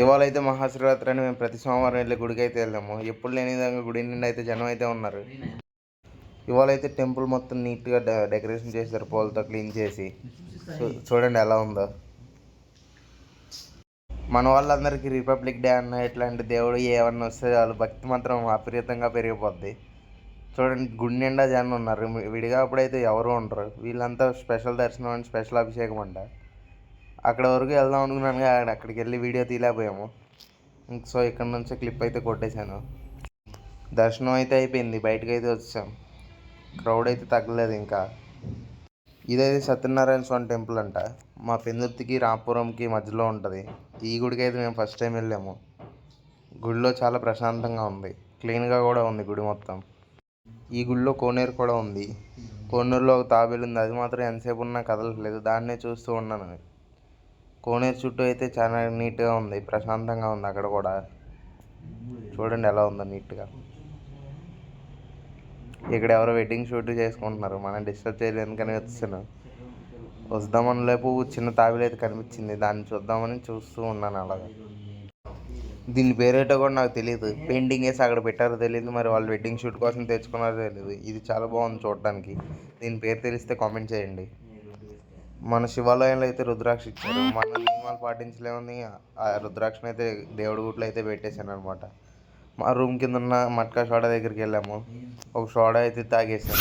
ఇవాళ అయితే మహాశివరాత్రి అని మేము ప్రతి సోమవారం వెళ్ళి గుడికి అయితే వెళ్దాము. ఎప్పుడు లేని విధంగా గుడి నిండా అయితే జనం అయితే ఉన్నారు. ఇవాళ అయితే టెంపుల్ మొత్తం నీట్గా డెకరేషన్ చేశారు, పూలతో క్లీన్ చేసి. చూడండి ఎలా ఉందో. మన వాళ్ళందరికీ రిపబ్లిక్ డే అన్న ఇట్లాంటి దేవుడు ఏమన్నా వస్తే చాలు భక్తి మాత్రం అపరితంగా పెరిగిపోద్ది. చూడండి గుడి నిండా జనం ఉన్నారు. విడిగా అప్పుడైతే ఎవరు ఉండరు. వీళ్ళంతా స్పెషల్ దర్శనం అండ్ స్పెషల్ అభిషేకం అంట. అక్కడ వరకు వెళ్దాం అనుకున్నాను కానీ అక్కడికి వెళ్ళి వీడియో తీయలేకపోయాము. సో ఇక్కడ నుంచి క్లిప్ అయితే కొట్టేశాను. దర్శనం అయితే అయిపోయింది, బయటకు అయితే వచ్చాం. క్రౌడ్ అయితే తగ్గలేదు ఇంకా. ఇదైతే సత్యనారాయణ స్వామి టెంపుల్ అంట. మా పెందుర్తికి రాంపురంకి మధ్యలో ఉంటుంది. ఈ గుడికి అయితే మేము ఫస్ట్ టైం వెళ్ళాము. గుడిలో చాలా ప్రశాంతంగా ఉంది, క్లీన్గా కూడా ఉంది గుడి మొత్తం. ఈ గుడిలో కోనేరు కూడా ఉంది. కోనేరులో ఒక తాబేలు ఉంది, అది మాత్రం ఎంతసేపు ఉన్నా కదలట్లేదు. దాన్నే చూస్తూ ఉన్నాను. కోనేరు చుట్టూ అయితే చాలా నీట్గా ఉంది, ప్రశాంతంగా ఉంది. అక్కడ కూడా చూడండి ఎలా ఉందో నీట్గా. ఇక్కడ ఎవరో వెడ్డింగ్ షూట్ చేసుకుంటున్నారు, మనం డిస్టర్బ్ చేయలేదు కానీ వద్దామని లేపు చిన్న తాబేలు అయితే కనిపించింది, దాన్ని చూద్దామని చూస్తూ ఉన్నాను అలాగా. దీని పేరేటో కూడా నాకు తెలియదు. పెయింటింగ్ వేసి అక్కడ పెట్టారో తెలియదు, మరి వాళ్ళు వెడ్డింగ్ షూట్ కోసం తెచ్చుకున్నారో తెలియదు. ఇది చాలా బాగుంది చూడడానికి. దీని పేరు తెలిస్తే కామెంట్ చేయండి. మన శివాలయంలో అయితే రుద్రాక్ష ఇచ్చారు. మన నియమాలు పాటించలేమని ఆ రుద్రాక్షను అయితే దేవుడి గుట్లో అయితే పెట్టేశాను అనమాట. మా రూమ్ కింద ఉన్న మట్కా సోడా దగ్గరికి వెళ్ళాము. ఒక సోడా అయితే తాగేసాను.